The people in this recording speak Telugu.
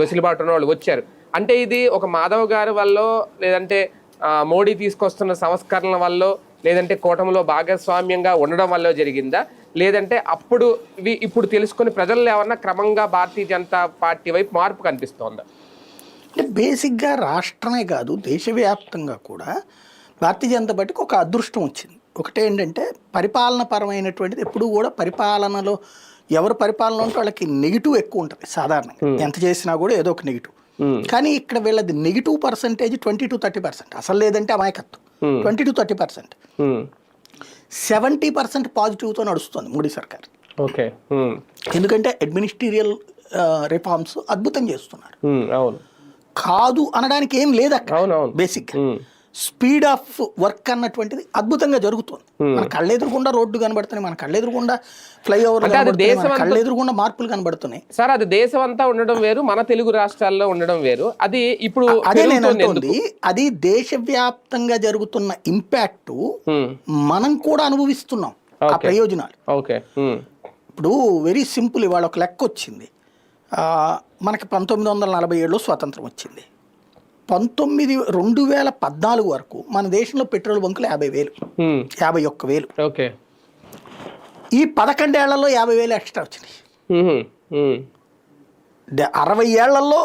వెసులుబాటు ఉన్న వాళ్ళు వచ్చారు. అంటే ఇది ఒక మాధవ్ గారి వల్ల, లేదంటే మోడీ తీసుకొస్తున్న సంస్కరణల వల్ల, లేదంటే కూటమిలో భాగస్వామ్యంగా ఉండడం వల్ల జరిగిందా, లేదంటే అప్పుడు ఇప్పుడు తెలుసుకొని ప్రజల్లో ఏమన్నా క్రమంగా భారతీయ జనతా పార్టీ వైపు మార్పు కనిపిస్తోందా? అంటే బేసిక్గా రాష్ట్రమే కాదు, దేశవ్యాప్తంగా కూడా భారతీయ జనతా పార్టీకి ఒక అదృష్టం వచ్చింది. ఒకటేంటంటే పరిపాలన పరమైనటువంటిది ఎప్పుడూ కూడా పరిపాలనలో ఎవరు పరిపాలన ఉంటే వాళ్ళకి నెగిటివ్ ఎక్కువ ఉంటుంది సాధారణంగా, ఎంత చేసినా కూడా ఏదో ఒక నెగిటివ్. కానీ ఇక్కడ వీళ్ళది నెగిటివ్ పర్సంటేజ్ 20-30%, అసలు లేదంటే అమాయకత్వం. 20-30%, 70% పాజిటివ్తో నడుస్తుంది మోడీ సర్కార్. ఓకే, ఎందుకంటే అడ్మినిస్ట్రేరియల్ రిఫార్మ్స్ అద్భుతం చేస్తున్నారు. అవును, కాదు అనడానికి ఏం లేదు అక్కడ. బేసిక్గా స్పీడ్ ఆఫ్ వర్క్ అన్నటువంటిది అద్భుతంగా జరుగుతుంది. మన కళ్ళెదురుగుండా రోడ్డు కనబడుతున్నాయి, మన కళ్ళెదురుగుండా ఫ్లైఓవర్, కళ్ళెదురుగుండా మార్పులు కనబడుతున్నాయి. సార్, అది దేశం అంతా ఉండడం వేరు, మన తెలుగు రాష్ట్రాల్లో ఉండడం వేరు. అది ఇప్పుడు అదే నేను అంటుంది, అది దేశవ్యాప్తంగా జరుగుతున్న ఇంపాక్ట్ మనం కూడా అనుభవిస్తున్నాం ఆ ప్రయోజనాలు. ఓకే, ఇప్పుడు వెరీ సింపుల్, ఇవాళ ఒక లెక్క వచ్చింది. మనకి 1947లో స్వాతంత్రం వచ్చింది. 2014 వరకు మన దేశంలో పెట్రోల్ బంకులు 50,000, 51,000. ఓకే, ఈ 11 ఏళ్లలో 50,000 ఎక్స్ట్రా వచ్చినాయి. 60 ఏళ్లలో